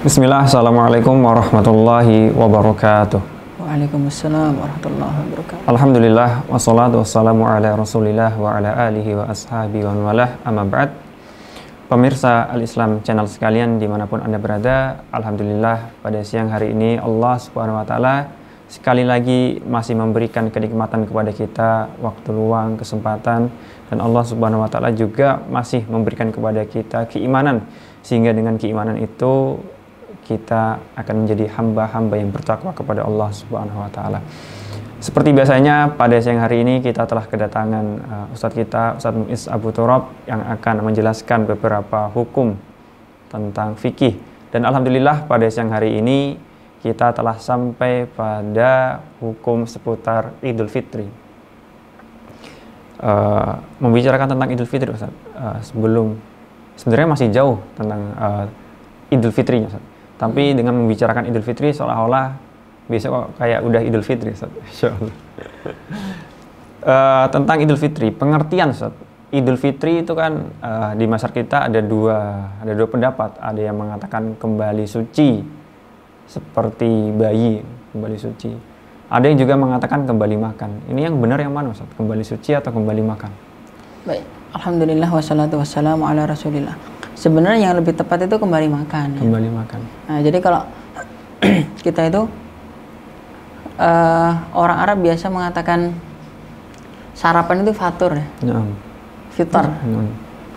Bismillah, Assalamualaikum warahmatullahi wabarakatuh. Waalaikumsalam warahmatullahi wabarakatuh. Alhamdulillah, wassalatu wassalamu ala rasulillah wa ala alihi wa ashabi wa walah, amma ba'd. Pemirsa Al-Islam Channel sekalian dimanapun Anda berada, Alhamdulillah pada siang hari ini Allah Subhanahu wa Ta'ala sekali lagi masih memberikan kenikmatan kepada kita, waktu luang, kesempatan, dan Allah Subhanahu wa Ta'ala juga masih memberikan kepada kita keimanan, sehingga dengan keimanan itu kita akan menjadi hamba-hamba yang bertakwa kepada Allah Subhanahu wa Ta'ala. Seperti biasanya pada siang hari ini kita telah kedatangan Ustadz kita, Ustadz Muiz Abu Turab, yang akan menjelaskan beberapa hukum tentang fikih. Dan alhamdulillah pada siang hari ini kita telah sampai pada hukum seputar Idul Fitri. Membicarakan tentang Idul Fitri, Ustadz, sebenarnya masih jauh tentang Idul Fitrinya, Ustadz. Tapi dengan membicarakan Idul Fitri seolah-olah besok kok kayak udah Idul Fitri, Ustaz. Insyaallah. Tentang Idul Fitri, pengertian, Ustaz. Idul Fitri itu kan di masyarakat kita ada dua pendapat. Ada yang mengatakan kembali suci seperti bayi kembali suci. Ada yang juga mengatakan kembali makan. Ini yang benar yang mana, Ustaz? Kembali suci atau kembali makan? Baik, alhamdulillah wassalatu wassalamu ala rasulillah. Sebenarnya yang lebih tepat itu kembali makan. Kembali makan. Nah, jadi kalau kita itu orang Arab biasa mengatakan sarapan itu fatur, ya. Fitar.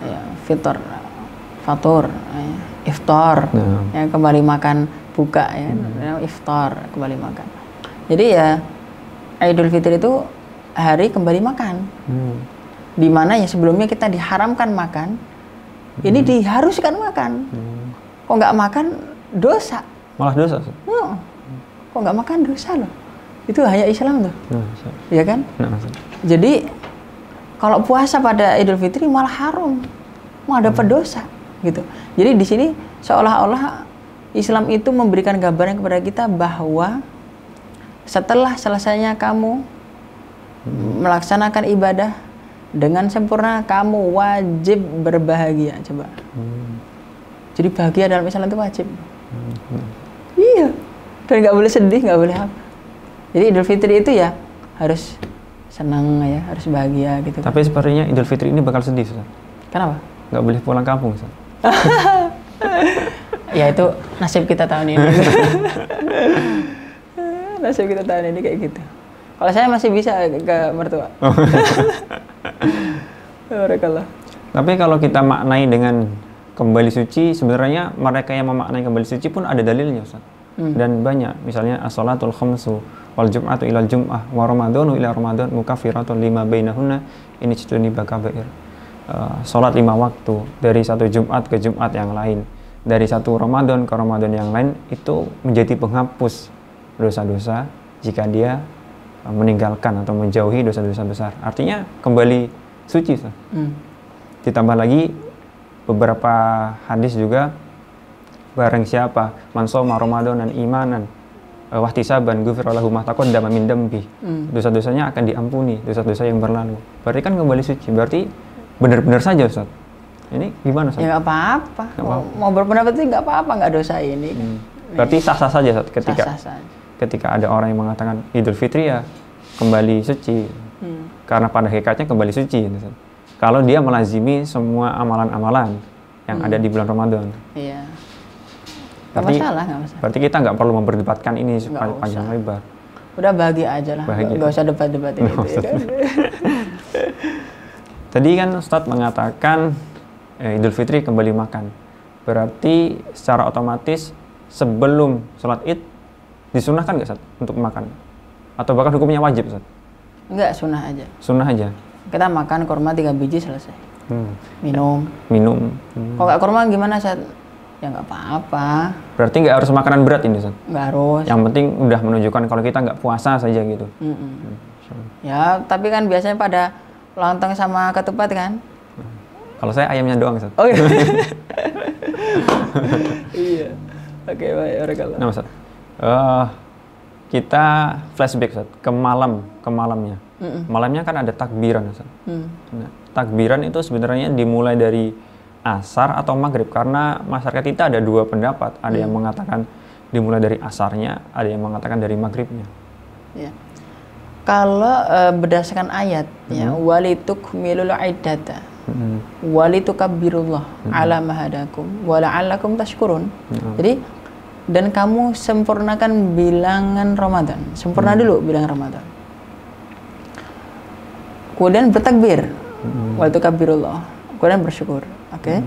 Ya, fitar. Fatur, ya. Iftar. Ya, kembali makan buka, ya. Iftar, kembali makan. Jadi ya Idul Fitri itu hari kembali makan. Di mana ya sebelumnya kita diharamkan makan. Ini diharuskan makan. Kok nggak makan dosa. Malah dosa. Kok nggak makan dosa loh. Itu hanya Islam tuh. Iya kan? Jadi kalau puasa pada Idul Fitri malah haram. Mau dapat dosa gitu. Jadi di sini seolah-olah Islam itu memberikan gambaran kepada kita bahwa setelah selesainya kamu melaksanakan ibadah dengan sempurna, kamu wajib berbahagia. Coba. Jadi bahagia dalam Islam itu wajib. Iya. Dan nggak boleh sedih, nggak boleh apa. Jadi Idul Fitri itu ya harus senang, ya, harus bahagia gitu. Tapi sepertinya Idul Fitri ini bakal sedih, Ustaz. Kenapa? Nggak boleh pulang kampung, Ustaz. Ya itu nasib kita tahun ini. Nasib kita tahun ini kayak gitu. Kalau saya masih bisa ke mertua. Barakallah. Tapi kalau kita maknai dengan kembali suci, sebenarnya mereka yang memaknai kembali suci pun ada dalilnya, Ustaz. Dan banyak, misalnya as-salatul khamsu wal jum'atu ilal jum'ah wa ramadhanu ila ramadhan mukaffiratun lima bainahunna ini ijtuniba kaba'ir. Salat 5 waktu dari satu Jumat ke Jumat yang lain, dari satu Ramadan ke Ramadan yang lain, itu menjadi penghapus dosa-dosa jika dia meninggalkan atau menjauhi dosa-dosa besar. Artinya kembali suci. Ditambah lagi beberapa hadis juga, barang siapa man shoma ramadanan imanan wahtisaban ghufira lahu ma taqaddama min dambi, dosa-dosanya akan diampuni, dosa-dosa yang berlalu. Berarti kan kembali suci, berarti benar-benar saja, Ustaz. Ini gimana, Ustaz? Ya nggak apa-apa. Mau berpendapat itu nggak apa-apa, nggak dosa ini. Berarti sah-sah saja, Ustaz, sah-sah saja. Ketika ada orang yang mengatakan Idul Fitri ya kembali suci, karena pada hakikatnya kembali suci, Ustaz. Kalau dia melazimi semua amalan-amalan yang ada di bulan Ramadan. Iya. Nggak masalah. Berarti kita nggak perlu memperdebatkan ini panjang lebar. Udah bahagia aja lah. Nggak usah debat-debatin itu. Ya kan? Tadi kan Ustadz mengatakan Idul Fitri kembali makan. Berarti secara otomatis sebelum sholat Id disunahkan nggak, Ustadz, untuk makan? Atau bahkan hukumnya wajib, Ustadz? Enggak, sunnah aja. Sunnah aja. Kita makan kurma 3 biji selesai. Minum. Kalau nggak kurma gimana, Ustadz? Ya nggak apa-apa. Berarti nggak harus makanan berat ini, Ustadz? Nggak harus. Yang penting udah menunjukkan kalau kita nggak puasa saja gitu. Ya, tapi kan biasanya pada lontong sama ketupat kan? Kalau saya ayamnya doang, Ustadz. Oh iya. Iya. Oke, baik. Barakallah. Nah, Ustadz. Kita flashback, Ustadz, ke malamnya. Malamnya kan ada takbiran, Ustadz. Nah, takbiran itu sebenarnya dimulai dari asar atau maghrib? Karena masyarakat kita ada dua pendapat. Ada yang mengatakan dimulai dari asarnya, ada yang mengatakan dari maghribnya. Ya. Kalau berdasarkan ayat, ya, walitukmilul iddata, walitukabbirullah ala ma hadakum wa la'allakum tashkurun. Jadi dan kamu sempurnakan bilangan Ramadan. Sempurna dulu bilangan Ramadan. Kemudian bertakbir, walitukabbirullah. Kemudian bersyukur. Oke.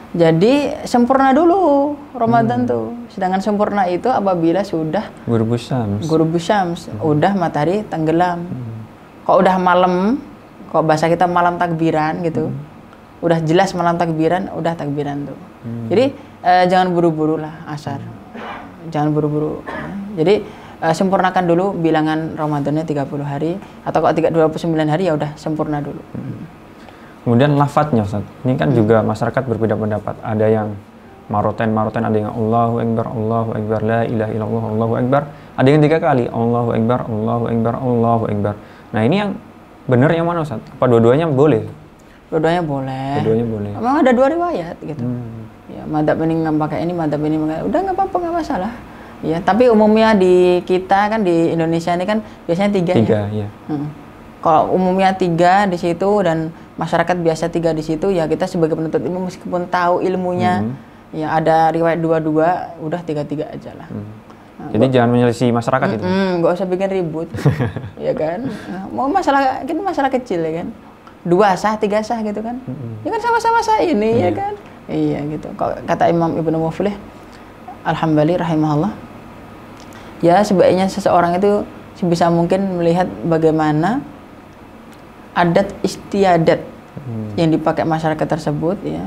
Jadi sempurna dulu Ramadan tuh. Sedangkan sempurna itu apabila sudah Ghurubus Syams, udah matahari tenggelam. Kok udah malam, kok bahasa kita malam takbiran gitu. Udah jelas malam takbiran, udah takbiran tuh. Jadi jangan buru-buru lah asar. Jangan buru-buru. Jadi sempurnakan dulu bilangan Ramadannya 30 hari atau kok 29 hari ya udah sempurna dulu. Kemudian lafadznya, Ustaz. Ini kan juga masyarakat berbeda pendapat. Ada yang maroten, ada yang Allahu Akbar, la ilaha illallah, Allahu Akbar. Ada yang 3 kali, Allahu Akbar, Allahu Akbar, Allahu Akbar. Nah, ini yang benar yang mana, Ustaz? Apa dua-duanya boleh? Dua-duanya boleh. Dua-duanya boleh. Memang ada 2 riwayat gitu. Ya, madzhab ini nggak pakai ini, madzhab ini pakai. Udah nggak apa-apa, nggak masalah. Ya, tapi umumnya di kita kan di Indonesia ini kan biasanya 3 ya. Ya. Kalau umumnya 3 di situ dan masyarakat biasa 3 di situ, ya kita sebagai penuntut ilmu meskipun tahu ilmunya, ya ada riwayat 2-2, udah 3-3 aja lah. Nah, jadi jangan menyelisih masyarakat itu. Nggak usah bikin ribut, ya kan? Mau masalah kita masalah kecil ya kan? 2 sah, 3 sah gitu kan? Ya kan sama-sama sah ini ya kan? Iya gitu. Kata Imam Ibnu Muflih Al-Hambali rahimahullah, ya sebaiknya seseorang itu sebisa mungkin melihat bagaimana adat istiadat yang dipakai masyarakat tersebut ya.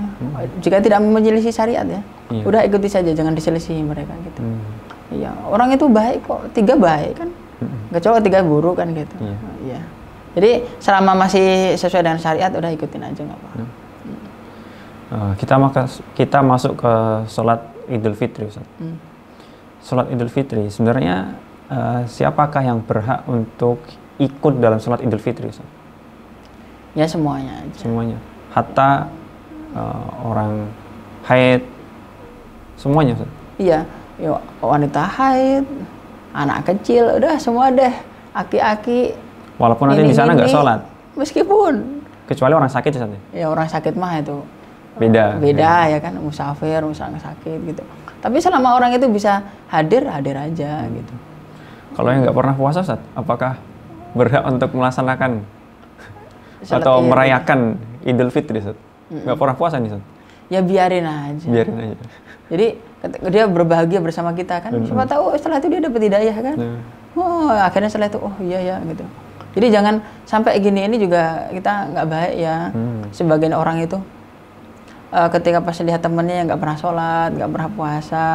Jika tidak menyelisih syariat ya, udah ikuti saja, jangan diselisihi mereka gitu. Iya, orang itu baik kok, 3 baik kan, kecuali 3 buruk kan gitu. Iya. Jadi selama masih sesuai dengan syariat, udah ikutin aja nggak apa-apa. Kita masuk ke sholat Idul Fitri, Ustaz. Sholat Idul Fitri sebenarnya siapakah yang berhak untuk ikut dalam sholat Idul Fitri, Ustaz? Ya semuanya aja. Semuanya. Hatta orang haid, semuanya, Ustaz? Iya, wanita haid, anak kecil, udah semua deh. Aki-aki. Walaupun nanti di sana nggak sholat. Meskipun. Kecuali orang sakit, Ustaz? Ya, orang sakit mah itu beda ya kan, musafir, misalnya sakit gitu. Tapi selama orang itu bisa hadir aja gitu. Kalau yang nggak pernah puasa, Ustaz, apakah berhak untuk melaksanakan atau merayakan Idul Fitri, Ustaz? Nggak pernah puasa nih, Ustaz? Ya biarin aja. Jadi dia berbahagia bersama kita kan. Siapa tahu setelah itu dia dapat hidayah kan. Oh, akhirnya setelah itu iya ya gitu. Jadi jangan sampai gini, ini juga kita nggak baik ya. Sebagian orang itu ketika pas lihat temennya yang nggak pernah sholat, nggak pernah puasa,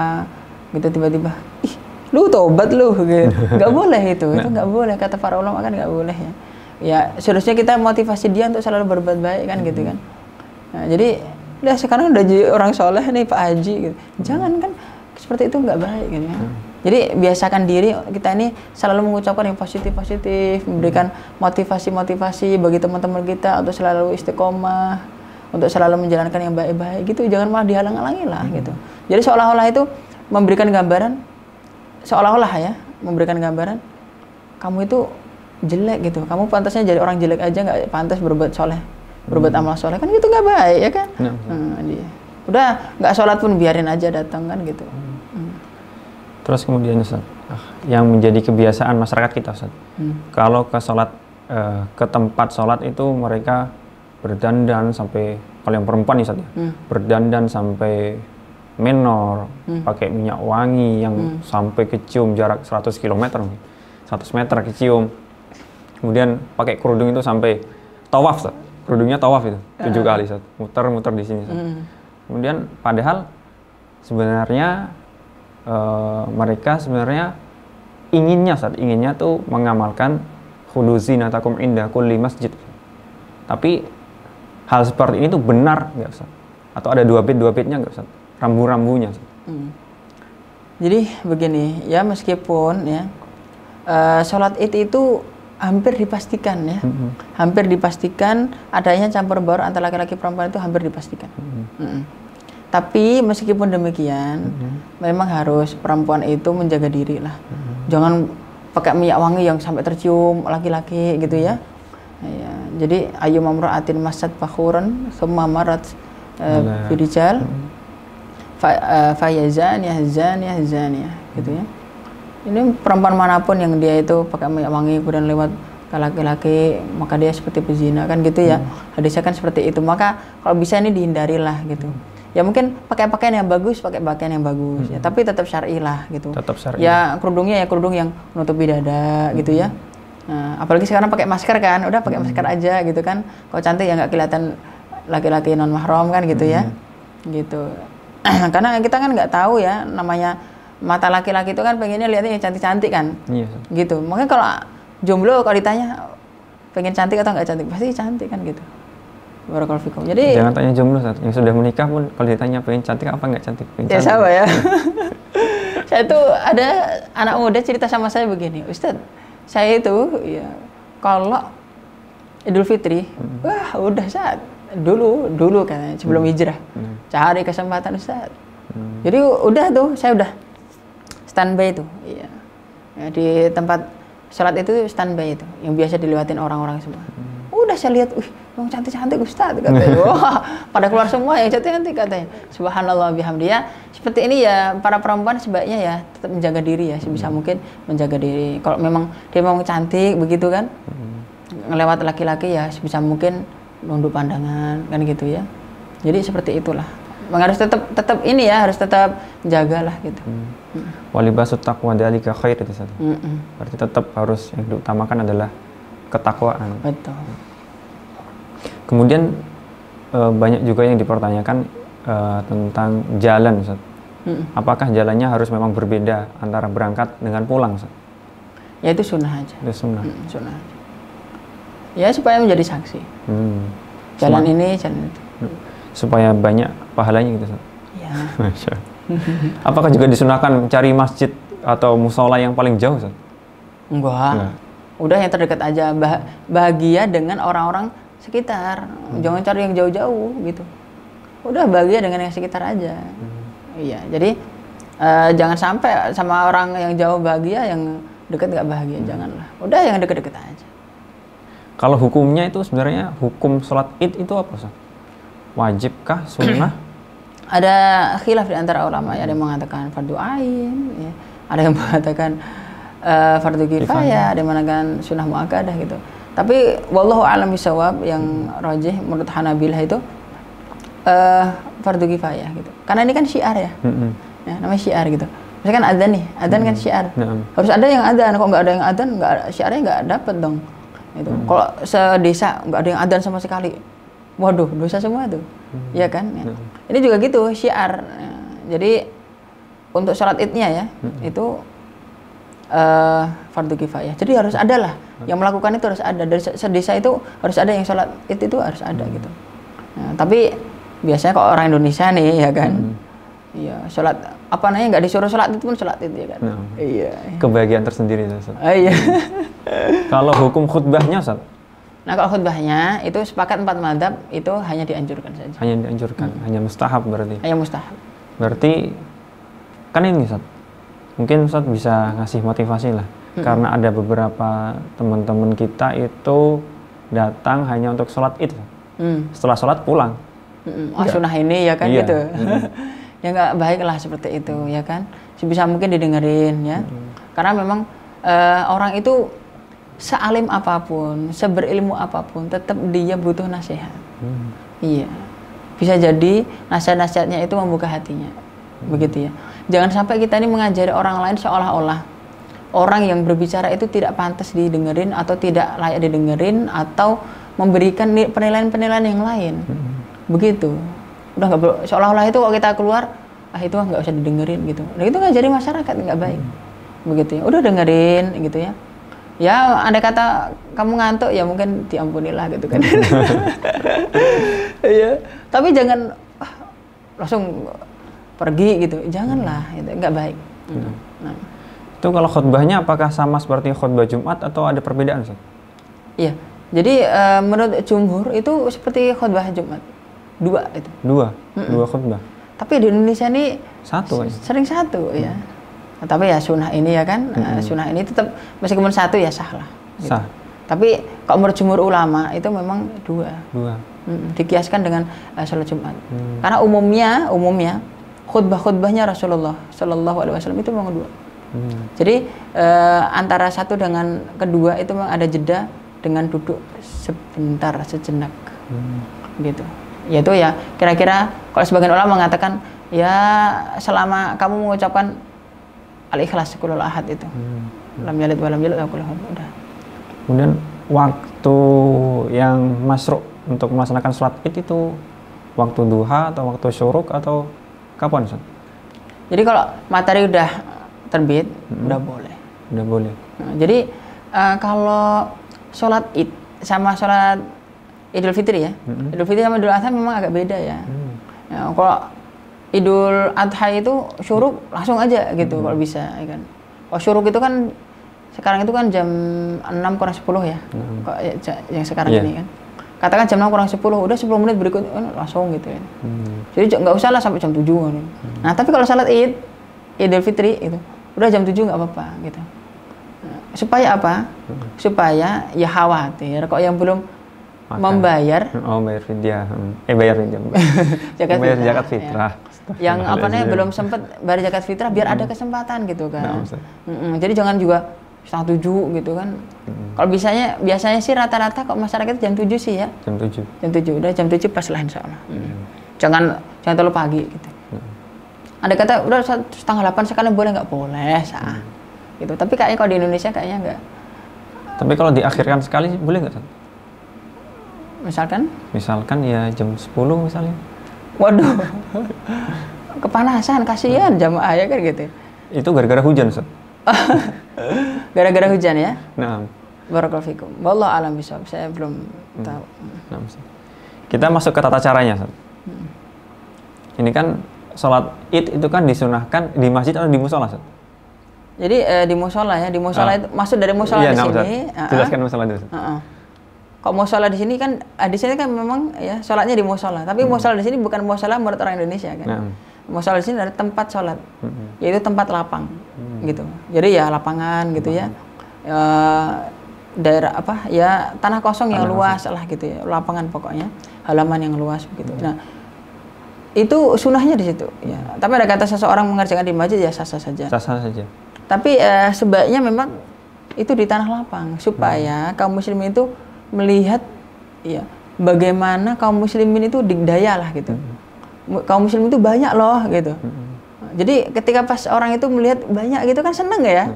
gitu tiba-tiba, ih, lu tobat lu, gitu. Nggak boleh itu nggak boleh, kata para ulama kan nggak boleh ya. Ya seharusnya kita motivasi dia untuk selalu berbuat baik kan gitu kan. Nah, jadi udah sekarang udah jadi orang soleh nih Pak Haji, gitu. Jangan kan seperti itu, nggak baik gitu ya. Jadi biasakan diri kita ini selalu mengucapkan yang positif, memberikan motivasi bagi teman-teman kita untuk selalu istiqomah, untuk selalu menjalankan yang baik-baik gitu. Jangan malah dihalang-halangi lah gitu. Jadi seolah-olah itu memberikan gambaran, memberikan gambaran kamu itu jelek gitu. Kamu pantasnya jadi orang jelek aja, nggak pantas berbuat soleh, berbuat amal soleh kan, gitu nggak baik ya kan. Udah nggak sholat pun biarin aja datang kan gitu. Terus kemudian, Ustaz, yang menjadi kebiasaan masyarakat kita, Ustaz, kalau ke sholat, ke tempat sholat itu mereka berdandan sampai, kalau yang perempuan nih, Ustaz, berdandan sampai menor, pakai minyak wangi yang sampai kecium jarak 100 km, 100 meter kecium. Kemudian pakai kerudung itu sampai tawaf, Ustaz. Kerudungnya tawaf itu 7 kali, Ustaz. Muter-muter di sini, Ustaz. Kemudian padahal sebenarnya mereka sebenarnya inginnya tuh mengamalkan khudhu zinatakum inda kulli masjid. Tapi hal seperti ini tuh benar nggak, Ustaz? Atau ada dua bitnya nggak, Ustaz? Rambu-rambunya, Ustaz? Jadi begini ya, meskipun ya sholat Id itu hampir dipastikan ya, hampir dipastikan adanya campur baur antara laki-laki perempuan itu hampir dipastikan. Tapi meskipun demikian, memang harus perempuan itu menjaga diri lah. Jangan pakai minyak wangi yang sampai tercium laki-laki gitu ya. Ya, jadi ayu mamra'atin masat fakhuran summa marat birijal fayazaniyah zaniyah zaniyah gitu ya. Ini perempuan manapun yang dia itu pakai minyak wangi kemudian lewat ke laki-laki, maka dia seperti pezina kan gitu ya. Hadisnya kan seperti itu. Maka kalau bisa ini dihindarilah gitu. Ya mungkin pakai pakaian yang bagus, pakai pakaian yang bagus ya, tapi tetap syar'i lah gitu. Tetap syar'i. Ya kerudungnya ya kerudung yang menutupi dada gitu ya. Nah, apalagi sekarang pakai masker kan, udah pakai masker aja gitu kan. Kalau cantik ya nggak kelihatan laki-laki non mahram kan gitu ya. Gitu. Karena kita kan nggak tahu ya, namanya mata laki-laki itu kan pengennya lihatnya yang cantik-cantik kan. Iya. Gitu. Makanya kalau jomblo kalau ditanya pengen cantik atau nggak cantik, pasti cantik kan gitu. Barakallahu fikum. Jadi jangan tanya jomblo, yang sudah menikah pun kalau ditanya pengen cantik apa nggak cantik. Ya sama ya. Saya tuh ada anak muda cerita sama saya begini, Ustadz, saya itu ya kalau Idul Fitri, wah udah saat dulu kan sebelum hijrah, cari kesempatan Ustadz. Jadi udah tuh saya udah standby tuh, iya. Ya, di tempat sholat itu standby itu, yang biasa dilewatin orang-orang semua. Udah saya lihat, yang cantik-cantik Ustadz katanya. Wah, pada keluar semua yang cantik-cantik katanya. Subhanallah bihamdiyah. Seperti ini ya para perempuan sebaiknya ya tetap menjaga diri ya, sebisa mungkin menjaga diri. Kalau memang dia mau cantik begitu kan, ngelewat laki-laki ya sebisa mungkin nunduk pandangan kan gitu ya. Jadi seperti itulah. Harus tetap ini ya, harus tetap jagalah gitu. Walibasut taqwa dzalika khair itu satu. Berarti tetap harus yang diutamakan adalah ketakwaan. Betul. Kemudian banyak juga yang dipertanyakan tentang jalan, Ustaz. Apakah jalannya harus memang berbeda antara berangkat dengan pulang, Ustaz? Ya itu sunnah aja. Itu sunnah. Sunnah aja. Ya supaya menjadi saksi. Jalan ini, jalan itu. Supaya banyak pahalanya gitu, Ustaz. Ya. Masya. Apakah juga disunahkan cari masjid atau musola yang paling jauh, Ustaz? Enggak. Udah yang terdekat aja. Bahagia dengan orang-orang sekitar. Jangan cari yang jauh-jauh gitu. Udah bahagia dengan yang sekitar aja. Iya. Jadi jangan sampai sama orang yang jauh bahagia, yang dekat nggak bahagia. Janganlah. Udah yang deket-deket aja. Kalau hukumnya itu sebenarnya hukum sholat id itu apa, Ustaz? Wajibkah, sunnah? Ada khilaf di antara ulama. Ada yang mengatakan fardu ain, ya. Ada yang mengatakan fardu kifayah, ada yang mengatakan sunnah muakkadah gitu. Tapi wallahu a'lam bishawab, yang rajih menurut Hanabilah itu fardu kifayah gitu. Karena ini kan syiar ya. Ya, namanya syiar gitu. Misalkan adzan nih, adzan kan syiar. Harus ada yang adzan. Kok nggak ada yang adzan, syiarnya nggak dapet dong. Gitu. Kalau sedesa nggak ada yang adzan sama sekali, waduh dosa semua tuh. Iya kan? Ya. Ini juga gitu syiar. Jadi untuk sholat idnya ya, itu fardu kifayah. Jadi harus ada lah yang melakukan itu, harus ada. Dari sedesa itu harus ada yang sholat id itu harus ada gitu. Nah, tapi biasanya kalau orang Indonesia nih ya kan, iya sholat apa namanya nggak disuruh sholat itu pun sholat id ya kan. Iya. Kebahagiaan tersendiri, Ustaz. Iya. Kalau hukum khutbahnya, Ustaz? Nah kalau khutbahnya itu sepakat 4 madzhab itu hanya dianjurkan saja. Hanya dianjurkan, hanya mustahab berarti. Hanya mustahab. Berarti kan ini, Ustaz. Mungkin Ustaz bisa ngasih motivasi lah. Karena ada beberapa teman-teman kita itu datang hanya untuk sholat id. Setelah sholat pulang. Oh sunnah ini ya kan gitu. Ya nggak baik lah seperti itu ya kan. Sebisa mungkin didengerin ya. Karena memang orang itu sealim apapun, seberilmu apapun, tetap dia butuh nasihat. Iya. Bisa jadi nasihat-nasihatnya itu membuka hatinya. Begitu ya. Jangan sampai kita ini mengajari orang lain seolah-olah orang yang berbicara itu tidak pantas didengerin atau tidak layak didengerin atau memberikan penilaian-penilaian yang lain. Begitu. Udah nggak seolah-olah itu kalau kita keluar, itu nggak usah didengerin gitu. Nah itu ngajari masyarakat nggak baik. Begitu ya. Udah dengerin gitu ya. Ya andai kata kamu ngantuk ya mungkin diampunilah gitu kan. Iya. Tapi jangan langsung pergi gitu. Janganlah, itu nggak baik. Itu Itu kalau khutbahnya apakah sama seperti khutbah Jumat atau ada perbedaan, Ustaz? Iya. Jadi menurut jumhur itu seperti khutbah Jumat. Dua itu. Dua khutbah. Tapi di Indonesia ini sering satu ya. Nah, tapi ya sunnah ini ya kan, sunnah ini tetap meskipun satu ya sah lah. Gitu. Sah. Tapi kalau menurut jumhur ulama itu memang dua. Dikiaskan dengan sholat Jumat. Karena umumnya khutbahnya Rasulullah Shallallahu Alaihi Wasallam itu memang dua. Jadi antara satu dengan kedua itu memang ada jeda dengan duduk sebentar, sejenak, gitu. Yaitu ya kira-kira kalau sebagian ulama mengatakan ya selama kamu mengucapkan al-ikhlas qul ahad itu, lam yalid wa lam yulad udah. Kemudian waktu yang masruk untuk melaksanakan sholat Id itu waktu duha atau waktu syuruk atau kapan, Ustaz? Jadi kalau matahari udah terbit, udah boleh. Nah, jadi kalau sholat Id sama sholat Idul Fitri ya, Idul Fitri sama Idul Adha memang agak beda ya. Ya kalau Idul Adha itu syuruk langsung aja gitu kalau bisa, ya kan. Kalau syuruk itu kan sekarang itu kan jam 6 kurang 10 ya, yang sekarang ini kan. Katakan jam 6 kurang 10, udah 10 menit berikutnya langsung gitu ya. Jadi nggak usah lah sampai jam 7 kan. Nah tapi kalau sholat Idul Fitri itu udah jam 7 nggak apa-apa gitu. Nah, supaya apa? Supaya ya khawatir kok yang belum membayar bayar fidyah. Bayar fidyah. Bayar zakat fitrah. Ya. Yang apa namanya belum sempat bayar zakat fitrah biar ada kesempatan gitu kan. Jadi jangan juga 6:30 gitu kan. Kalau biasanya sih rata-rata kok masyarakat jam 7 sih ya. Jam 7 udah jam 7 pas lah insyaallah. Jangan terlalu pagi gitu. Ada kata udah 7:30 sekalian boleh nggak boleh sah. Gitu. Tapi kayaknya kalau di Indonesia kayaknya nggak. Tapi kalau diakhirkan sekali boleh nggak? Misalkan ya jam 10 misalnya. Waduh. Kepanasan kasihan jamaah ya kan gitu. Itu gara-gara hujan, Ustaz. Gara-gara hujan ya? Nah. Barakallahu fikum. Wallahu a'lam bishawab. Saya belum tahu. Nah, kita masuk ke tata caranya, Ustaz. Ini kan sholat Id itu kan disunahkan di masjid atau di musola, Ustaz? Jadi di musola ya, itu maksud dari musola di sini. Jelaskan musola dulu. Kalau musola di sini kan memang ya sholatnya di musola. Tapi musola di sini bukan musola menurut orang Indonesia kan. Musola di sini ada tempat sholat, yaitu tempat lapang, gitu. Jadi ya lapangan gitu ya, daerah apa ya tanah kosong yang luas lah gitu ya, lapangan pokoknya, halaman yang luas begitu. Nah itu sunahnya di situ. Ya. Tapi ada kata seseorang mengerjakan di masjid ya sah-sah saja. Tapi sebaiknya memang itu di tanah lapang supaya kaum muslimin itu melihat ya bagaimana kaum muslimin itu digdaya lah gitu. Kaum muslim itu banyak loh gitu. Jadi ketika pas orang itu melihat banyak gitu kan seneng ya.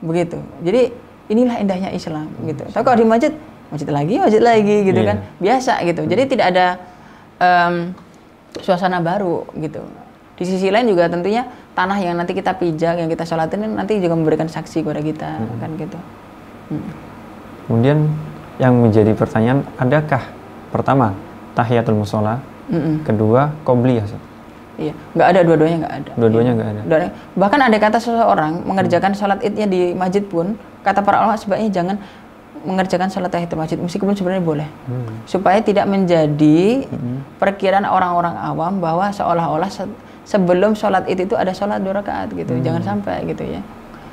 Begitu. Jadi inilah indahnya Islam gitu. Tapi kalau di masjid lagi gitu kan. Biasa gitu. Jadi tidak ada suasana baru gitu. Di sisi lain juga tentunya tanah yang nanti kita pijak, yang kita sholatin nanti juga memberikan saksi kepada kita kan gitu. Kemudian yang menjadi pertanyaan, adakah pertama tahiyatul musola, kedua qobliyah? Iya, nggak ada, dua-duanya nggak ada. Dua-duanya nggak ada. Bahkan ada kata seseorang mengerjakan sholat idnya di masjid pun, kata para ulama sebaiknya jangan mengerjakan sholat tahiyatul masjid, meskipun sebenarnya boleh, supaya tidak menjadi perkiraan orang-orang awam bahwa seolah-olah sebelum sholat id itu ada sholat 2 rakaat gitu, jangan sampai gitu ya.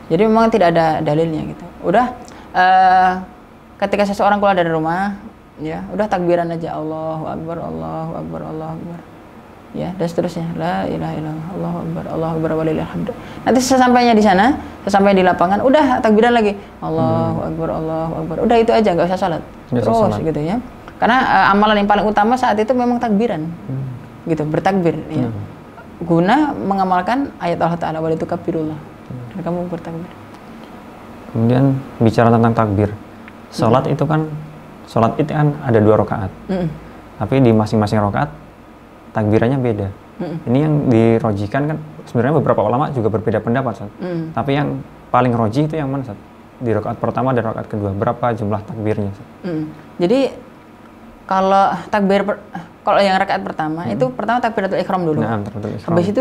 Jadi memang tidak ada dalilnya gitu. Udah ketika seseorang keluar dari rumah, ya udah takbiran aja, Allahu Akbar, Allahu Akbar, Allahu Akbar. Ya, dan seterusnya. La ilaha illallah, Allahu Akbar, Allahu Akbar walillahil hamd. Nanti sesampainya di sana, sesampainya di lapangan, udah takbiran lagi. Allahu Akbar, Allahu Akbar. Udah itu aja, enggak usah salat. Terus gitu ya. Karena amalan yang paling utama saat itu memang takbiran. Gitu, bertakbir ya. Guna mengamalkan ayat Allah Ta'ala wal tukabbirullah. Dan kamu bertakbir. Kemudian bicara tentang takbir. Salat itu kan Id kan ada 2 rakaat. Tapi di masing-masing rakaat takbirannya beda. Ini yang dirojikan kan sebenarnya beberapa ulama juga berbeda pendapat, Ustaz. Tapi yang paling roji itu yang mana, Ustaz? Di rakaat pertama dan rakaat kedua berapa jumlah takbirnya, Ustaz? Jadi kalau kalau yang rakaat pertama itu pertama takbiratul ihram dulu. Nah, takbiratul ihram. Habis itu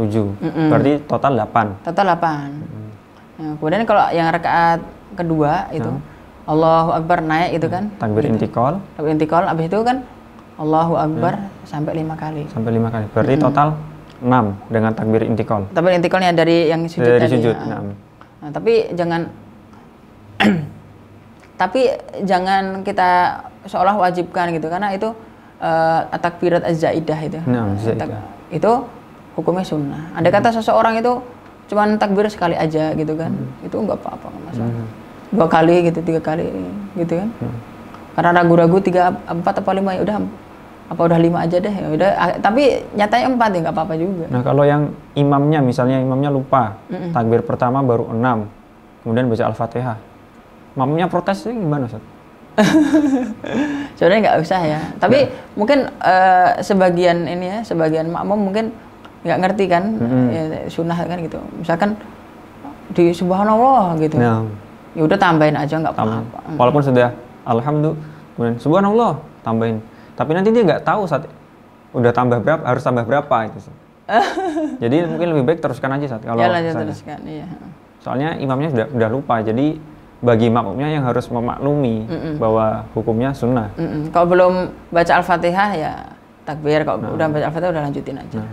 7. Berarti total 8. Total 8. Nah, kemudian kalau yang rakaat kedua itu Allahu Akbar naik itu kan. Takbir intikal. Takbir intikal, habis itu kan Allahu Akbar sampai 5 kali. Sampai 5 kali. Berarti total 6 dengan takbir intikal. Takbir intikalnya dari yang sujud dari tadi. Sujud. Nah, tapi jangan kita seolah wajibkan gitu, karena itu takbirat az-zaidah itu. Itu hukumnya sunnah. Andai kata seseorang itu cuman takbir sekali aja gitu kan, itu nggak apa-apa, nggak masalah. 2 kali gitu, 3 kali gitu kan. Karena ragu-ragu 3, 4 apa 5 ya udah, apa udah 5 aja deh, ya udah. Tapi nyatanya 4 ya nggak apa-apa juga. Nah kalau yang imamnya, misalnya imamnya lupa, takbir pertama baru 6, kemudian baca Al-Fatihah, makmumnya protesnya gimana, Ustaz? Sebenarnya nggak usah ya. Tapi mungkin sebagian makmum mungkin nggak ngerti kan, ya, sunnah kan gitu. Misalkan di Subhanallah gitu. Ya udah tambahin aja nggak apa-apa. Walaupun sudah Alhamdulillah, kemudian Subhanallah tambahin. Tapi nanti dia nggak tahu saat udah tambah berapa, harus tambah berapa itu. Jadi mungkin lebih baik teruskan aja saat kalau teruskan, iya. Soalnya imamnya sudah lupa. Jadi bagi makmumnya yang harus memaklumi bahwa hukumnya sunnah. Kalau belum baca Al-Fatihah ya takbir, kalau udah baca Al-Fatihah udah lanjutin aja.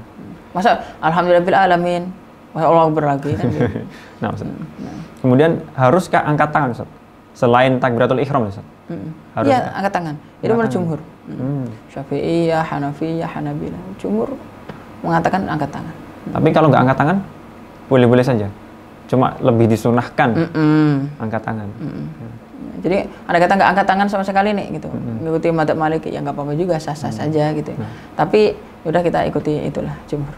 Masa Alhamdulillahil alamin, masa Allah berlagi kan gitu. Kemudian haruskah angkat tangan, Ustaz? Selain takbiratul ihram, Ustaz? Iya, angkat tangan. Itu menurut jumhur. Syafi'iyah, Hanafiyah, Hanabilah. Jumhur mengatakan angkat tangan. Tapi kalau nggak angkat tangan, boleh-boleh saja. Cuma lebih disunahkan angkat tangan. Jadi ada kata nggak angkat tangan sama sekali nih gitu. Mengikuti madzhab Maliki ya nggak apa-apa juga, sah-sah saja gitu. Tapi udah kita ikuti itulah jumhur.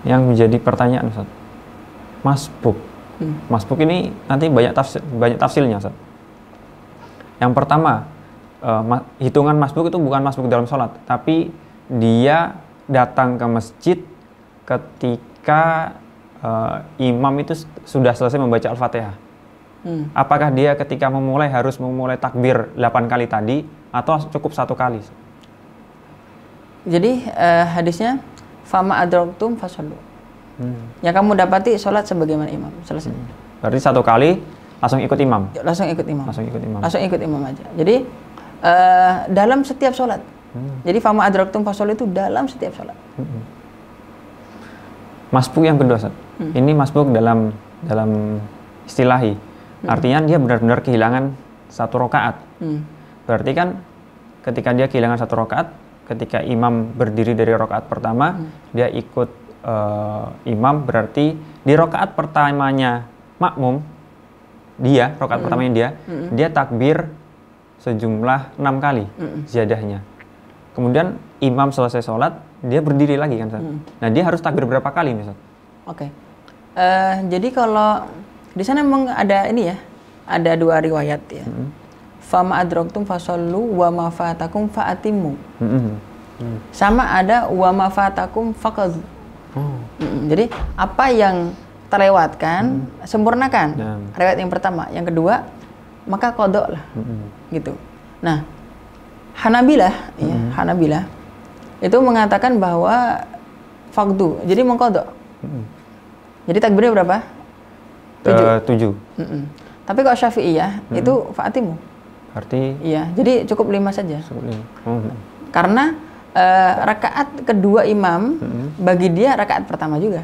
Yang menjadi pertanyaan, Ustaz, masbuk. Masbuk ini nanti banyak tafsirnya, Ustaz. Yang pertama, hitungan masbuk itu bukan masbuk dalam sholat, tapi dia datang ke masjid ketika imam itu sudah selesai membaca Al-Fatihah. Apakah dia ketika harus memulai takbir 8 kali tadi atau cukup 1 kali? Jadi hadisnya fama adraktum fasallu. Yang kamu dapati sholat sebagaimana imam, selesai. Berarti 1 kali langsung ikut imam. Langsung ikut imam aja. Jadi dalam setiap sholat. Jadi fama adraktum fasallu itu dalam setiap sholat. Masbuk yang kedua, Ustaz. Ini masbuk dalam istilahi. Artinya dia benar-benar kehilangan 1 rakaat. Berarti kan ketika dia kehilangan 1 rakaat, ketika imam berdiri dari rakaat pertama, dia ikut imam, berarti di rakaat pertamanya makmum, rakaat pertamanya dia takbir sejumlah 6 kali ziyadahnya. Kemudian imam selesai sholat, dia berdiri lagi kan, Ustaz? Nah, dia harus takbir berapa kali, Ustaz? Oke. Jadi kalau di sana memang ada ini ya, ada 2 riwayat ya. Fama adraktum fasallu wa ma fatakum fa'atimmu. Sama ada wa ma fatakum faqad. Jadi apa yang terlewatkan sempurnakan. Riwayat yang pertama, yang kedua maka qada lah. Gitu. Nah, Hanabilah itu mengatakan bahwa faqdu. Jadi mengqada. Jadi takbirnya berapa? 7. Tapi kalau Syafi'iyah itu fa'atimu. Berarti iya, jadi cukup 5 saja. Karena rakaat kedua imam bagi dia rakaat pertama juga.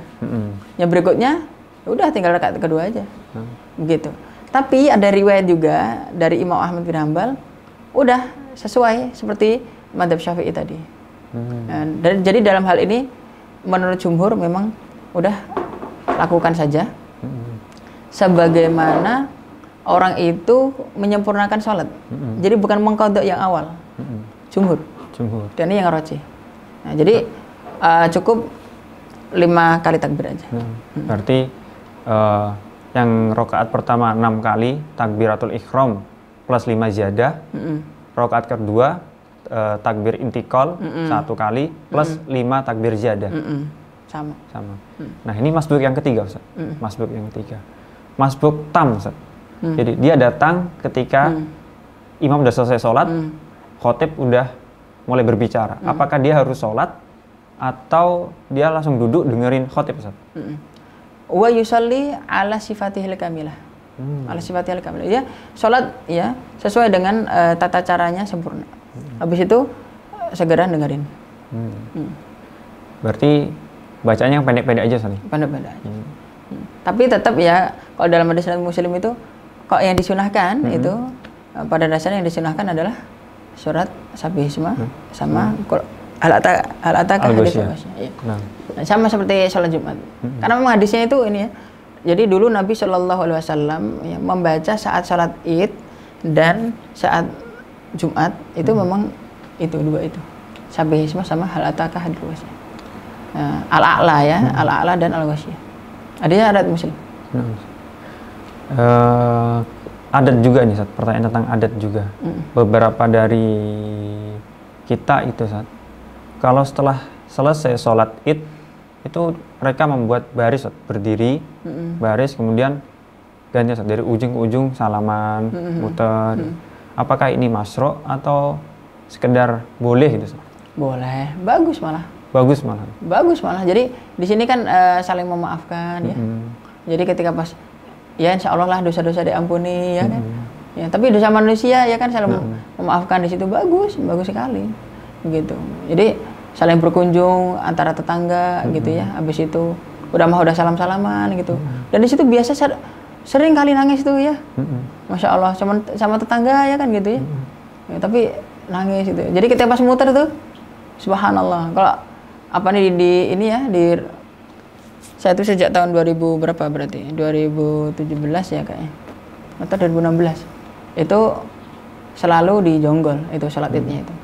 Yang berikutnya udah tinggal rakaat kedua aja. Begitu. Tapi ada riwayat juga dari Imam Ahmad bin Hanbal udah sesuai seperti madzhab Syafi'i tadi. Jadi dalam hal ini menurut jumhur memang udah lakukan saja sebagaimana orang itu menyempurnakan sholat. Jadi bukan mengqadha yang awal. Jumhur. Dan ini yang rajih. Nah, jadi cukup 5 kali takbir aja. Berarti yang rakaat pertama 6 kali takbiratul ihram plus 5 ziyadah. Rakaat kedua takbir intikal 1 kali plus 5 takbir ziyadah. Sama. Nah, ini masbuk yang ketiga, Ustaz. Masbuk yang ketiga. Masbuk tam, Ustaz. Jadi dia datang ketika imam sudah selesai sholat, khotib udah mulai berbicara. Apakah dia harus sholat atau dia langsung duduk dengerin khotib, Ustaz? wa yusalli ala sifatihil kamilah. Ala sifatihil kamilah. Ya, salat ya sesuai dengan tata caranya sempurna. Habis itu segera dengerin. Berarti bacanya yang pendek-pendek aja Ustaz. Pendek-pendek aja. Tapi tetap ya kalau dalam hadis Muslim itu kok yang disunahkan itu pada dasarnya yang disunahkan adalah surat Sabbihisma sama Al-Ataka hadis ya. Nah, sama seperti sholat Jumat. Karena memang hadisnya itu ini ya. Jadi dulu Nabi Shallallahu Alaihi Wasallam ya, membaca saat sholat Id dan saat Jumat itu memang itu dua itu. Sabbihisma sama Al-Ataka hadis Al-A'la ya, Al-A'la dan Al-Ghasyiyah. Adanya adat Muslim. Adat juga nih, Ustaz. Pertanyaan tentang adat juga. Beberapa dari kita itu, Ustaz, kalau setelah selesai sholat Id, itu mereka membuat baris, Ustaz. Berdiri, baris, kemudian ganti, Ustaz, dari ujung ke ujung salaman, muter. Apakah ini masyru' atau sekedar boleh gitu, Ustaz? Boleh, bagus malah. Bagus malah. Bagus malah. Jadi di sini kan saling memaafkan ya. Jadi ketika pas ya insya Allah lah dosa-dosa diampuni ya kan. Ya, tapi dosa manusia ya kan saling memaafkan di situ bagus sekali. Gitu. Jadi saling berkunjung antara tetangga gitu ya. Habis itu udah salam-salaman gitu. Dan di situ biasa sering kali nangis tuh ya. Masya Allah sama tetangga ya kan gitu ya. Ya tapi nangis gitu. Jadi ketika pas muter tuh subhanallah. Kalau apa nih ini ya saya tuh sejak tahun 2000 berapa berarti 2017 ya kayaknya atau 2016 itu selalu di Jonggol itu sholat Idnya itu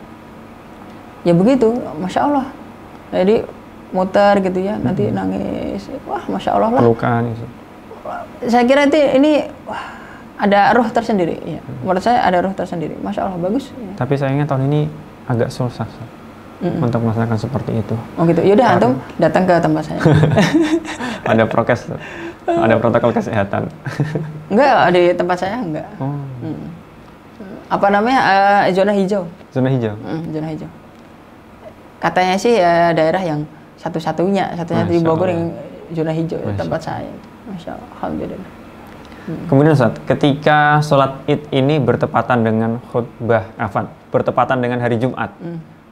ya begitu Masya Allah jadi muter gitu ya nanti nangis wah Masya Allah lah pelukan gitu. Saya kira ini wah, ada ruh tersendiri ya. Menurut saya ada ruh tersendiri Masya Allah bagus ya. Tapi sayangnya tahun ini agak susah untuk melaksanakan seperti itu. Oh gitu. Yaudah antum datang ke tempat saya. Ada prokes, ada protokol kesehatan. Enggak di tempat saya enggak. Apa namanya zona hijau. Zona hijau. Zona hijau. Katanya sih daerah yang satu-satunya di Bogor yang zona hijau tempat saya. Masya Allah. Alhamdulillah. Kemudian Ustaz, ketika sholat Id ini bertepatan dengan bertepatan dengan hari Jumat.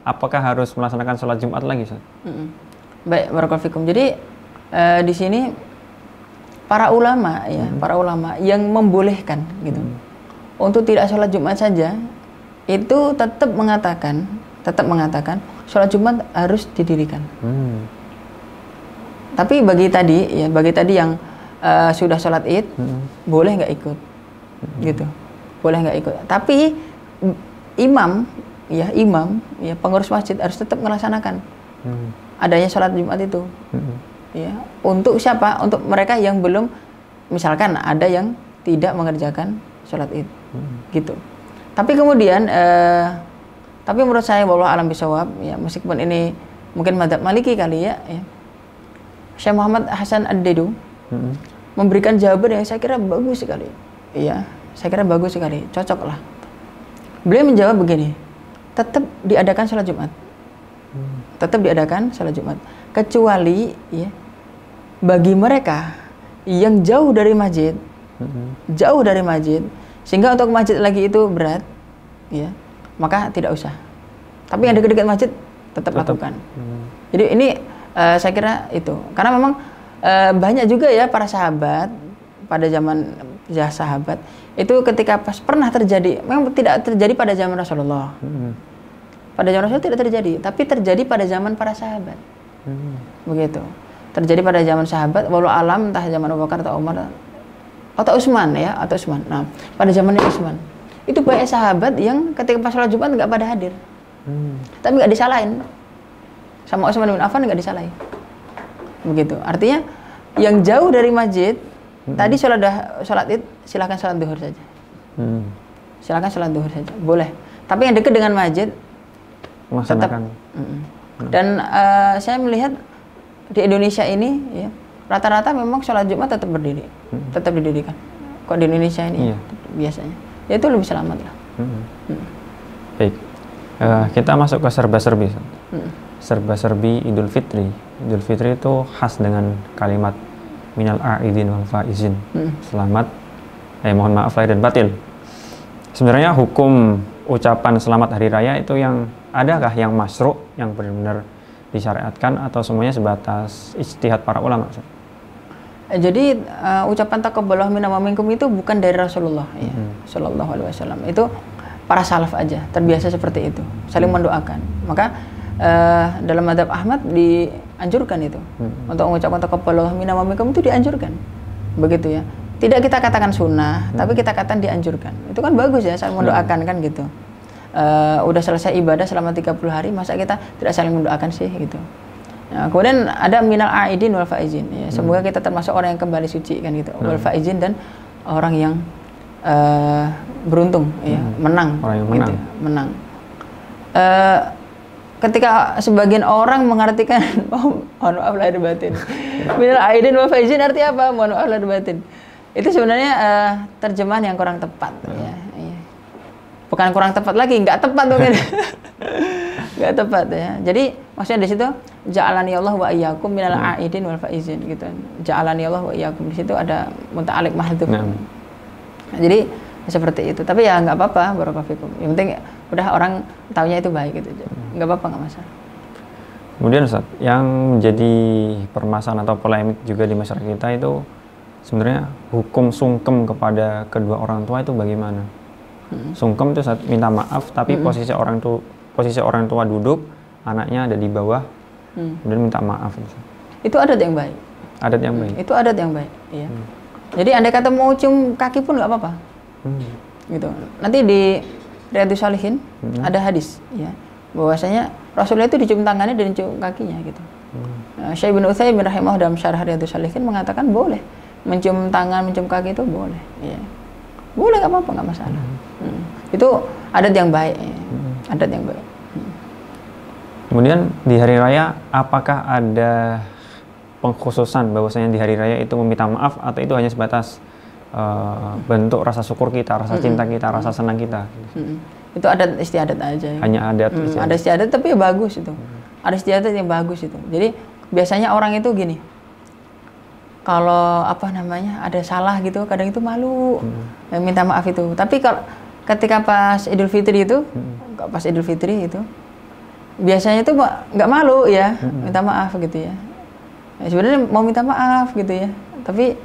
Apakah harus melaksanakan sholat Jumat lagi, Ustaz? Baik, barakallahu fikum. Jadi di sini para ulama yang membolehkan gitu untuk tidak sholat Jumat saja itu tetap mengatakan sholat Jumat harus didirikan. Tapi bagi tadi yang sudah sholat Id boleh nggak ikut, gitu, boleh nggak ikut. Tapi imam pengurus masjid harus tetap melaksanakan adanya sholat Jumat itu. Ya, untuk siapa? Untuk mereka yang belum, misalkan ada yang tidak mengerjakan sholat Id, gitu. Tapi kemudian, tapi menurut saya wallahu alam bisawab, ya meskipun ini mungkin madzhab Maliki kali ya, Syekh Muhammad Hasan Ad-Dedu memberikan jawaban yang saya kira bagus sekali. Iya, saya kira bagus sekali, cocok lah. Beliau menjawab begini. Tetap diadakan sholat Jumat. Tetap diadakan sholat Jumat. Kecuali ya, bagi mereka yang jauh dari masjid, sehingga untuk masjid lagi itu berat, ya, maka tidak usah. Tapi yang dekat-dekat masjid tetap lakukan. Jadi ini saya kira itu. Karena memang banyak juga ya para sahabat pada zaman sahabat itu ketika pas pernah terjadi, memang tidak terjadi pada zaman Rasulullah. Pada zaman Rasulullah tidak terjadi, tapi terjadi pada zaman para sahabat. Begitu. Terjadi pada zaman sahabat, walau alam entah zaman Abu Bakar atau Umar atau Utsman ya, atau Utsman. Nah, pada zamannya Utsman. Itu banyak sahabat yang ketika pas sholat Jumat nggak pada hadir. Tapi nggak disalahin. Sama Utsman bin Affan nggak disalahin. Begitu. Artinya yang jauh dari masjid tadi sholat Id silakan sholat duhur saja. Silakan sholat duhur saja, boleh. Tapi yang dekat dengan masjid tetap. Dan saya melihat di Indonesia ini, ya, rata-rata memang sholat Jumat tetap berdiri, tetap didirikan. Kok di Indonesia ini biasanya, ya itu lebih selamat lah. Baik, kita masuk ke serba-serbi. Serba-serbi Idul Fitri. Idul Fitri itu khas dengan kalimat minal a'idin wal faizin. Selamat, mohon maaf lahir dan batin. Sebenarnya hukum ucapan selamat hari raya itu yang adakah yang masyru', yang benar-benar disyariatkan, atau semuanya sebatas ijtihad para ulama? Jadi ucapan taqabbalallahu minna wa minkum itu bukan dari Rasulullah ya, sallallahu alaihi wasallam. Itu para salaf aja terbiasa seperti itu, saling mendoakan. Maka dalam mazhab Ahmad dianjurkan itu untuk mengucapkan taqabbalallahu minna wa minkum, itu dianjurkan. Begitu ya. Tidak kita katakan sunnah, tapi kita katakan dianjurkan. Itu kan bagus ya, saling mendoakan kan gitu. Udah selesai ibadah selama 30 hari, masa kita tidak saling mendoakan sih gitu. Nah, kemudian ada minal a'idin wal faizin ya. Semoga kita termasuk orang yang kembali suci kan gitu. Wal faizin, dan orang yang beruntung ya, menang. Orang yang menang. Gitu, menang. Ketika sebagian orang mengartikan mohon maaf lahir batin. Minal a'idin wal faizin artinya apa? Mohon maaf lahir batin. Itu sebenarnya terjemahan yang kurang tepat ya. Bukan kurang tepat lagi, nggak tepat mungkin. Nggak tepat ya. Jadi maksudnya di situ ja'alani Allah wa iyyakum minal a'idin wal faizin gitu. Ja'alani Allah wa iyyakum, di situ ada muta'alliq mahdhuf. Jadi seperti itu. Tapi ya nggak apa-apa, barakallahu fikum. Yang penting udah orang taunya itu baik gitu. Nggak apa-apa, nggak masalah. Kemudian Ustaz, yang menjadi permasalahan atau polemik juga di masyarakat kita itu sebenarnya hukum sungkem kepada kedua orang tua itu bagaimana? Sungkem itu saat minta maaf, tapi posisi orang tua duduk, anaknya ada di bawah, kemudian minta maaf. Itu adat yang baik. Adat yang baik. Itu adat yang baik. Iya. Jadi andai kata mau cium kaki pun nggak apa-apa. Gitu. Nanti di Riyadhus Shalihin ada hadis, ya, bahwasanya Rasulullah itu dicium tangannya dan dicium kakinya gitu. Syekh bin Utsaimin rahimahullah dalam syarah Riyadhus Shalihin mengatakan boleh mencium tangan, mencium kaki itu boleh, ya. Boleh, nggak apa-apa, nggak masalah. Itu adat yang baik, ya. Adat yang baik. Kemudian di hari raya, apakah ada pengkhususan bahwasanya di hari raya itu meminta maaf, atau itu hanya sebatas bentuk rasa syukur kita, rasa cinta kita, rasa senang kita? Itu adat istiadat aja. Ya. Hanya adat istiadat. Ada istiadat, tapi ya bagus itu. Ada istiadat yang bagus itu. Jadi biasanya orang itu gini. Kalau apa namanya ada salah gitu, kadang itu malu minta maaf itu. Tapi kalau ketika pas Idul Fitri itu, biasanya itu nggak malu ya, minta maaf gitu ya. Sebenarnya mau minta maaf gitu ya, tapi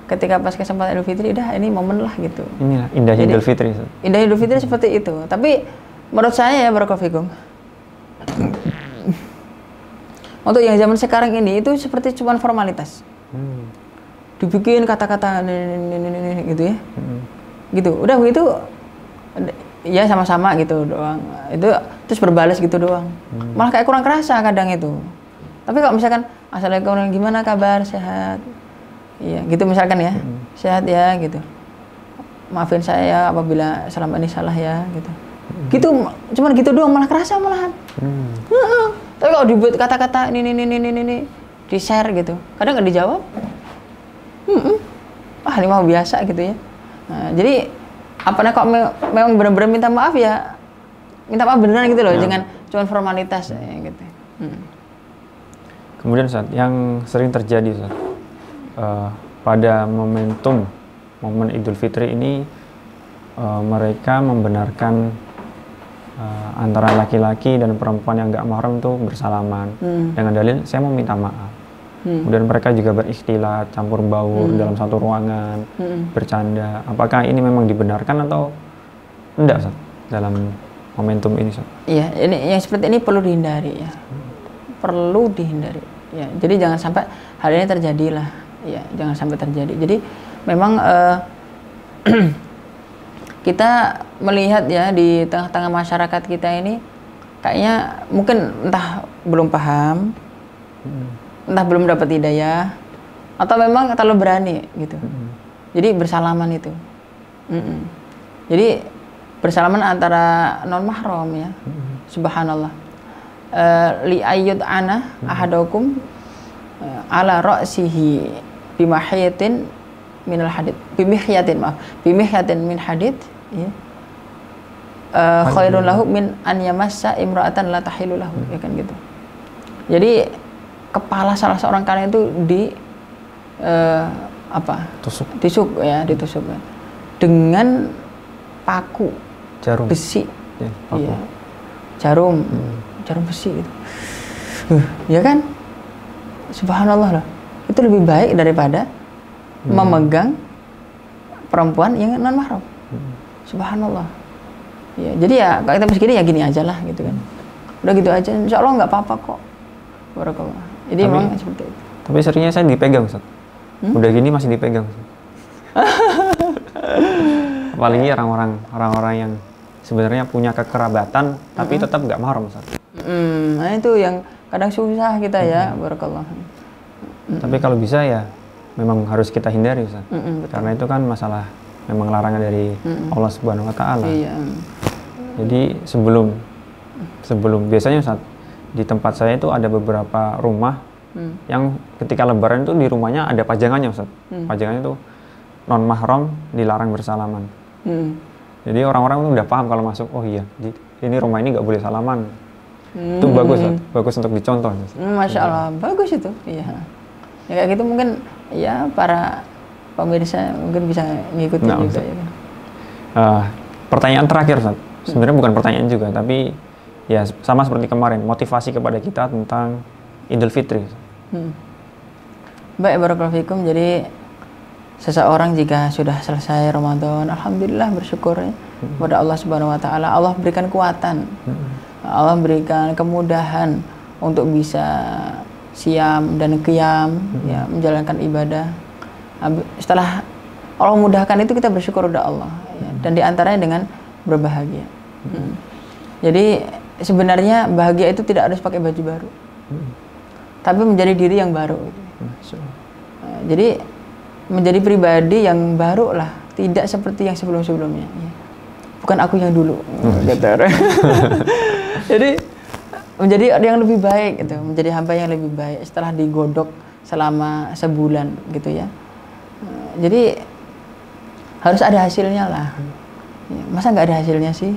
ketika pas kesempatan Idul Fitri, dah ini momen lah gitu. Inilah indahnya Idul Fitri. Indah Idul Fitri seperti itu. Tapi menurut saya ya, barakallahu fikum, untuk yang zaman sekarang ini itu seperti cuma formalitas. Dibikin kata-kata gitu ya, gitu. Udah begitu, ya sama-sama gitu doang. Itu terus berbalas gitu doang. Malah kayak kurang kerasa kadang itu. Tapi kalau misalkan assalamualaikum, gimana kabar, sehat? Iya, gitu misalkan ya, sehat ya gitu. Maafin saya apabila selama ini salah ya gitu. Gitu, cuman gitu doang malah kerasa malahan. Tapi kalau dibuat kata-kata ini di share gitu, kadang nggak dijawab. Ini mau biasa gitu ya. Nah, jadi apanya kok memang benar-benar minta maaf ya, minta maaf beneran gitu loh, jangan cuma formalitas ya, gitu. Kemudian Ustaz, yang sering terjadi Ustaz, pada momen Idul Fitri ini, mereka membenarkan antara laki-laki dan perempuan yang nggak mahram itu bersalaman dengan dalil saya mau minta maaf. Kemudian mereka juga berikhtilat, campur baur dalam satu ruangan, bercanda. Apakah ini memang dibenarkan atau enggak Ustaz, dalam momentum ini Ustaz? Iya, ini yang seperti ini perlu dihindari ya. Perlu dihindari. Ya, jadi jangan sampai hal ini terjadi lah. Ya, jangan sampai terjadi. Jadi memang kita melihat ya di tengah-tengah masyarakat kita ini kayaknya mungkin entah belum paham, entah belum dapat hidayah, atau memang terlalu berani gitu. Jadi bersalaman itu. Jadi bersalaman antara non mahram ya. Subhanallah. Li ayyud ana ahadukum ala ra'sihi bimahyatin minal hadid. Bimihyatin min hadid ya. Khairun lahu min an yamassa imra'atan la tahilu lahu, ya kan gitu. Jadi kepala salah seorang kalian itu Tusuk ya, ditusuk kan. Dengan paku jarum besi. Ya, paku. Iya. Jarum besi gitu. Ya kan? Subhanallah lah. Itu lebih baik daripada memegang perempuan yang non mahram. Subhanallah. Ya, jadi ya kalau kita begini ya gini aja lah gitu kan. Udah gitu aja, insya Allah nggak apa-apa kok. Barakallah. Jadi memang seperti itu. Tapi seringnya saya dipegang, Ustaz. Udah gini masih dipegang. Apalagi orang-orang yang sebenarnya punya kekerabatan tapi tetap nggak mahram, Ustaz. Nah itu yang kadang susah kita ya, barakallah. Tapi kalau bisa ya memang harus kita hindari, Ustaz. Karena itu kan masalah memang larangan dari Allah Subhanahu wa taala. Iya. Jadi sebelum biasanya Ustaz, di tempat saya itu ada beberapa rumah yang ketika lebaran itu di rumahnya ada pajangannya, Ustaz. Pajangannya itu non mahram dilarang bersalaman. Jadi orang-orang tuh udah paham kalau masuk, oh iya, ini rumah ini nggak boleh salaman. Itu bagus, Ustaz. Bagus untuk dicontoh. Masya Allah, bagus itu. Iya. Ya, kayak gitu mungkin ya para pemirsa mungkin bisa ngikutin juga ya kan. Pertanyaan terakhir, Ustaz. Sebenarnya bukan pertanyaan juga, tapi ya sama seperti kemarin, motivasi kepada kita tentang Idul Fitri. Baik, barakallahu fikum. Jadi seseorang jika sudah selesai Ramadan, alhamdulillah bersyukur ya kepada Allah Subhanahu wa taala. Allah berikan kekuatan. Allah berikan kemudahan untuk bisa siam dan qiyam ya, menjalankan ibadah. Setelah Allah mudahkan itu kita bersyukur kepada Allah ya, dan diantaranya dengan berbahagia. Jadi sebenarnya bahagia itu tidak harus pakai baju baru, tapi menjadi diri yang baru. Jadi menjadi pribadi yang baru lah, tidak seperti yang sebelum-sebelumnya. Ya. Bukan aku yang dulu. Jadi menjadi yang lebih baik, gitu, menjadi hamba yang lebih baik setelah digodok selama sebulan, gitu ya. Jadi harus ada hasilnya lah. Masa nggak ada hasilnya sih?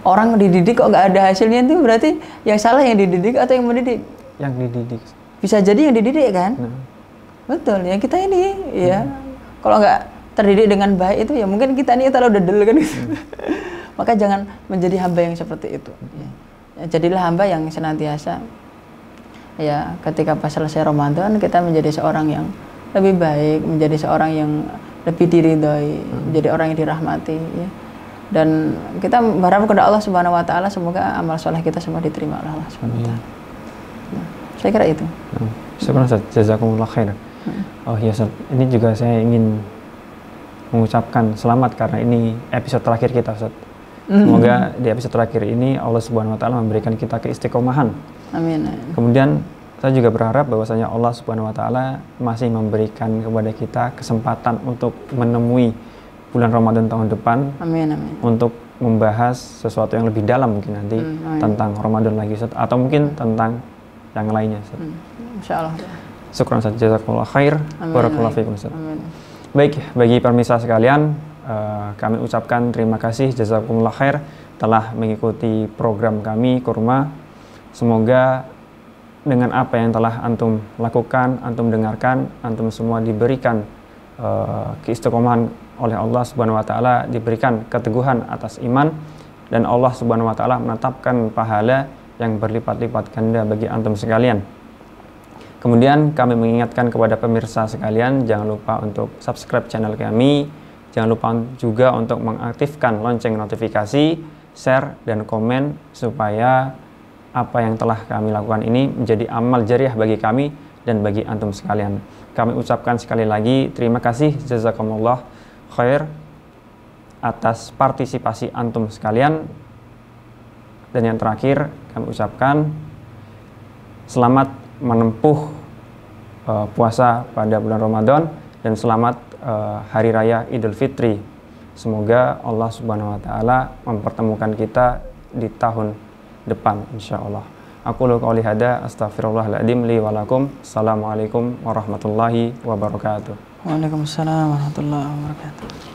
Orang dididik kok nggak ada hasilnya, itu berarti yang salah yang dididik atau yang mendidik? Yang dididik. Bisa jadi yang dididik kan? Betul ya, kita ini ya kalau nggak terdidik dengan baik itu ya mungkin kita ini terlalu dedel kan gitu. Maka jangan menjadi hamba yang seperti itu. Ya, jadilah hamba yang senantiasa ya ketika pas selesai Ramadan kita menjadi seorang yang lebih baik, menjadi seorang yang lebih diridhoi, menjadi orang yang dirahmati ya. Dan kita berharap kepada Allah Subhanahu wa taala semoga amal soleh kita semua diterima oleh Allah Subhanahu wa taala. Nah, saya kira itu. Syukur Ustaz, jazakumullah khair. Oh iya Ustaz, ini juga saya ingin mengucapkan selamat karena ini episode terakhir kita, Ustaz. Semoga di episode terakhir ini Allah Subhanahu wa taala memberikan kita keistiqomahan. Amin. Kemudian saya juga berharap bahwasanya Allah Subhanahu wa taala masih memberikan kepada kita kesempatan untuk menemui bulan Ramadan tahun depan. Amin. Untuk membahas sesuatu yang lebih dalam mungkin nanti tentang Ramadan lagi, Ustaz, atau mungkin tentang yang lainnya, Ustaz. Insyaallah. Syukran Ustaz, jazakumullah khair. Barakallahu fikum, Ustaz. Baik, bagi pemirsa sekalian, kami ucapkan terima kasih, jazakumullah khair telah mengikuti program kami Kurma. Semoga dengan apa yang telah antum lakukan, antum dengarkan, antum semua diberikan keistiqomahan oleh Allah Subhanahu wa taala, diberikan keteguhan atas iman, dan Allah Subhanahu wa taala menetapkan pahala yang berlipat-lipat ganda bagi antum sekalian. Kemudian kami mengingatkan kepada pemirsa sekalian, jangan lupa untuk subscribe channel kami, jangan lupa juga untuk mengaktifkan lonceng notifikasi, share dan komen supaya apa yang telah kami lakukan ini menjadi amal jariah bagi kami dan bagi antum sekalian. Kami ucapkan sekali lagi terima kasih, jazakumullah khair atas partisipasi antum sekalian. Dan yang terakhir kami ucapkan selamat menempuh puasa pada bulan Ramadan dan selamat Hari Raya Idul Fitri. Semoga Allah Subhanahu wa taala mempertemukan kita di tahun depan insyaallah. Aqulu qouli hada astaghfirullahaladzim li wa lakum. Assalamualaikum warahmatullahi wabarakatuh. Waalaikumsalam warahmatullahi wabarakatuh.